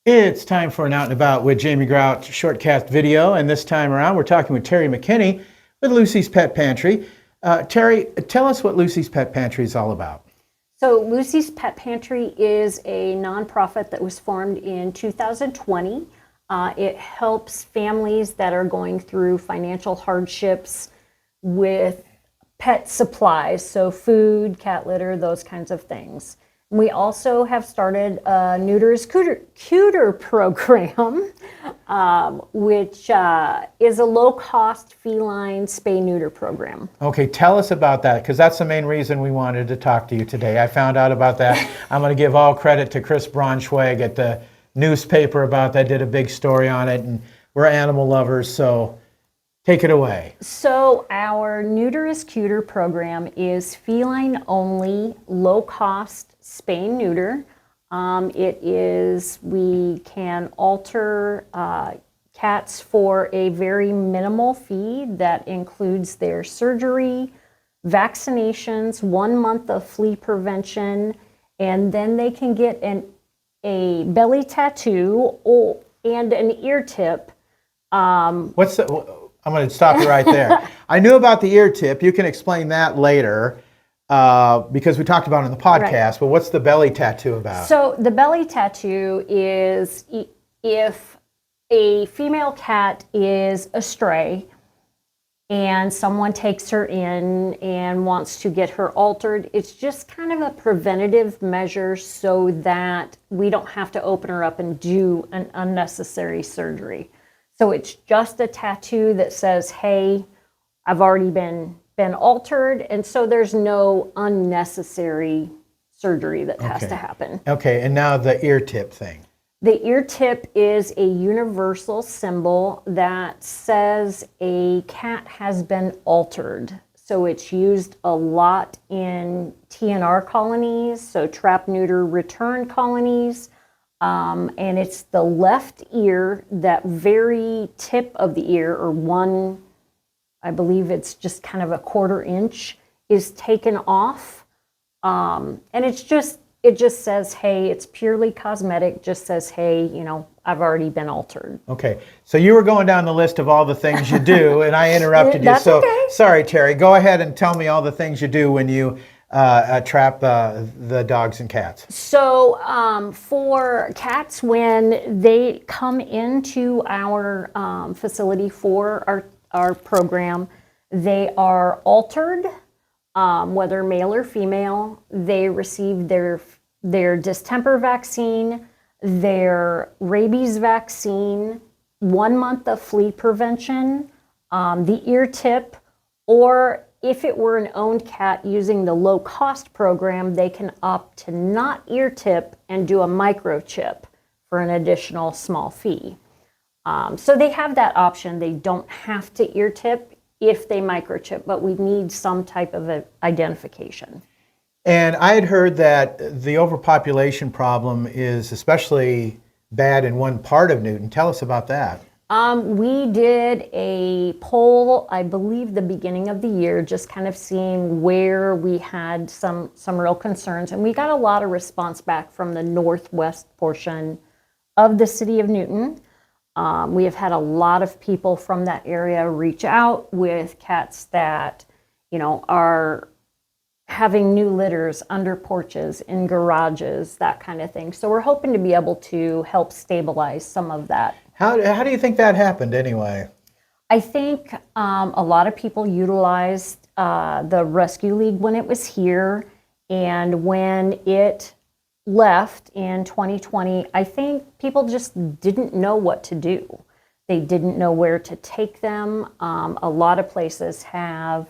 It's time for an Out and About with Jamie Grout Shortcast video, and this time around we're talking with Terry McKinney with Lucy's Pet Pantry. Terry, tell us what Lucy's Pet Pantry is all about. So Lucy's Pet Pantry is a nonprofit that was formed in 2020. It helps families that are going through financial hardships with pet supplies, so food, cat litter, those kinds of things. We also have started a Neuter is Cuter program, which is a low-cost feline spay-neuter program. Okay, tell us about that, because that's the main reason we wanted to talk to you today. I found out about that. I'm going to give all credit to Chris Braunschweig at the newspaper about that, did a big story on it, and we're animal lovers, so take it away. So our Neuter is Cuter program is feline-only, low-cost spay and neuter. We can alter cats for a very minimal fee that includes their surgery, vaccinations, 1 month of flea prevention, and then they can get a belly tattoo and an ear tip. I'm going to stop you right there. I knew about the ear tip. You can explain that later. Because we talked about it in the podcast, right. But what's the belly tattoo about? So the belly tattoo is if a female cat is a stray and someone takes her in and wants to get her altered, it's just kind of a preventative measure so that we don't have to open her up and do an unnecessary surgery. So it's just a tattoo that says, hey, I've already been altered, and so there's no unnecessary surgery that has to happen. Okay, and now the ear tip thing. The ear tip is a universal symbol that says a cat has been altered. So it's used a lot in TNR colonies, so trap, neuter, return colonies. And it's the left ear, that very tip of the ear, or one, I believe it's just kind of a 1/4 inch, is taken off. And it just says, hey, it's purely cosmetic, just says, hey, I've already been altered. Okay, so you were going down the list of all the things you do, and I interrupted you. So okay. Sorry, Terry, go ahead and tell me all the things you do when you trap the dogs and cats. So for cats, when they come into our facility for our program, they are altered, whether male or female. They receive their distemper vaccine, their rabies vaccine, 1 month of flea prevention, the ear tip, or if it were an owned cat using the low-cost program, they can opt to not ear tip and do a microchip for an additional small fee. So they have that option. They don't have to ear tip if they microchip, but we need some type of identification. And I had heard that the overpopulation problem is especially bad in one part of Newton. Tell us about that. We did a poll, I believe the beginning of the year, just kind of seeing where we had some real concerns. And we got a lot of response back from the northwest portion of the city of Newton. We have had a lot of people from that area reach out with cats that, are having new litters under porches, in garages, that kind of thing. So we're hoping to be able to help stabilize some of that. How do you think that happened anyway? I think a lot of people utilized the Rescue League when it was here, and when it left in 2020, I think people just didn't know what to do. They didn't know where to take them. A lot of places have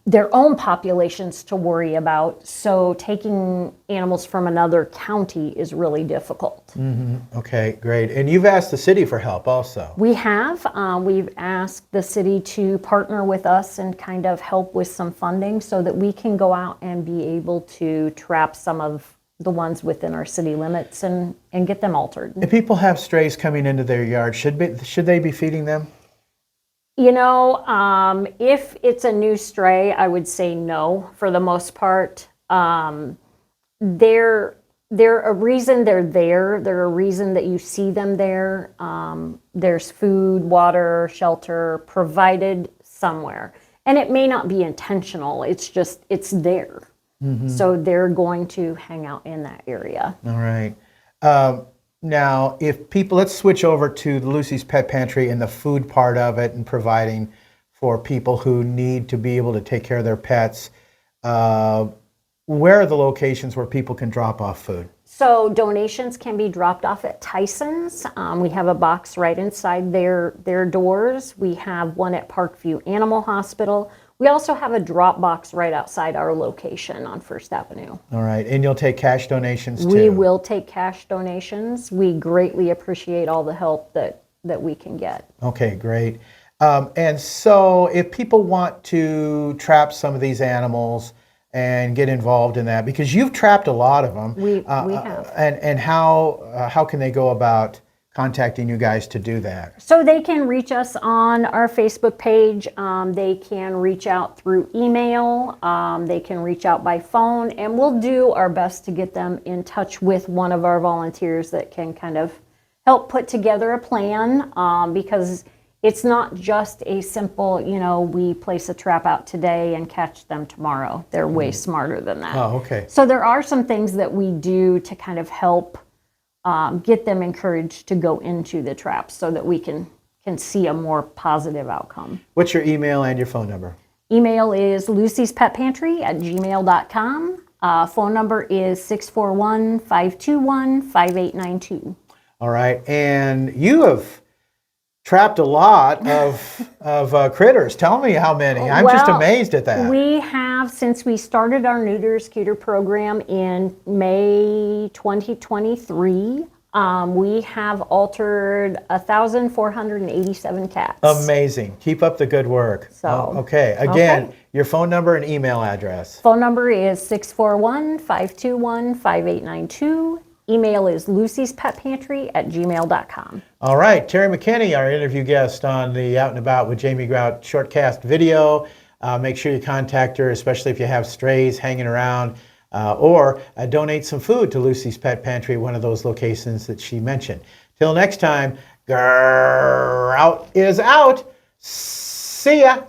their own populations to worry about, so taking animals from another county is really difficult. Mm-hmm. Okay, great. And you've asked the city for help also. We have. We've asked the city to partner with us and kind of help with some funding so that we can go out and be able to trap some of the ones within our city limits and get them altered. If people have strays coming into their yard, should they be feeding them? If it's a new stray, I would say no for the most part. They're They're a reason they're there. They're a reason that you see them there. There's food, water, shelter provided somewhere. And it may not be intentional. It's just, it's there. So they're going to hang out in that area. All right. Now, if people, let's switch over to the Lucy's Pet Pantry and the food part of it and providing for people who need to be able to take care of their pets. Where are the locations where people can drop off food? So donations can be dropped off at Tyson's. We have a box right inside their doors. We have one at Parkview Animal Hospital. We also have a drop box right outside our location on First Avenue. All right, and you'll take cash donations too? We will take cash donations. We greatly appreciate all the help that we can get. Okay, great. And so if people want to trap some of these animals and get involved in that, because you've trapped a lot of them. We have. And how can they go about contacting you guys to do that? So they can reach us on our Facebook page. They can reach out through email. They can reach out by phone, and we'll do our best to get them in touch with one of our volunteers that can kind of help put together a plan, because it's not just a simple, we place a trap out today and catch them tomorrow. They're way smarter than that. Oh, okay. So there are some things that we do to kind of help get them encouraged to go into the traps so that we can see a more positive outcome. What's your email and your phone number? Email is lucyspetpantry@gmail.com. Phone number is 641-521-5892. All right, and you have trapped a lot of critters. Tell me how many. I'm just amazed at that. We have, since we started our Neuter Scooter program in May 2023, we have altered 1,487 cats. Amazing. Keep up the good work. Okay. Again, your phone number and email address. Phone number is 641-521-5892. Email is lucyspetpantry@gmail.com. All right, Terry McKinney, our interview guest on the Out and About with Jamie Grout Shortcast video. Make sure you contact her, especially if you have strays hanging around, or donate some food to Lucy's Pet Pantry, one of those locations that she mentioned. Till next time, Grout is out. See ya.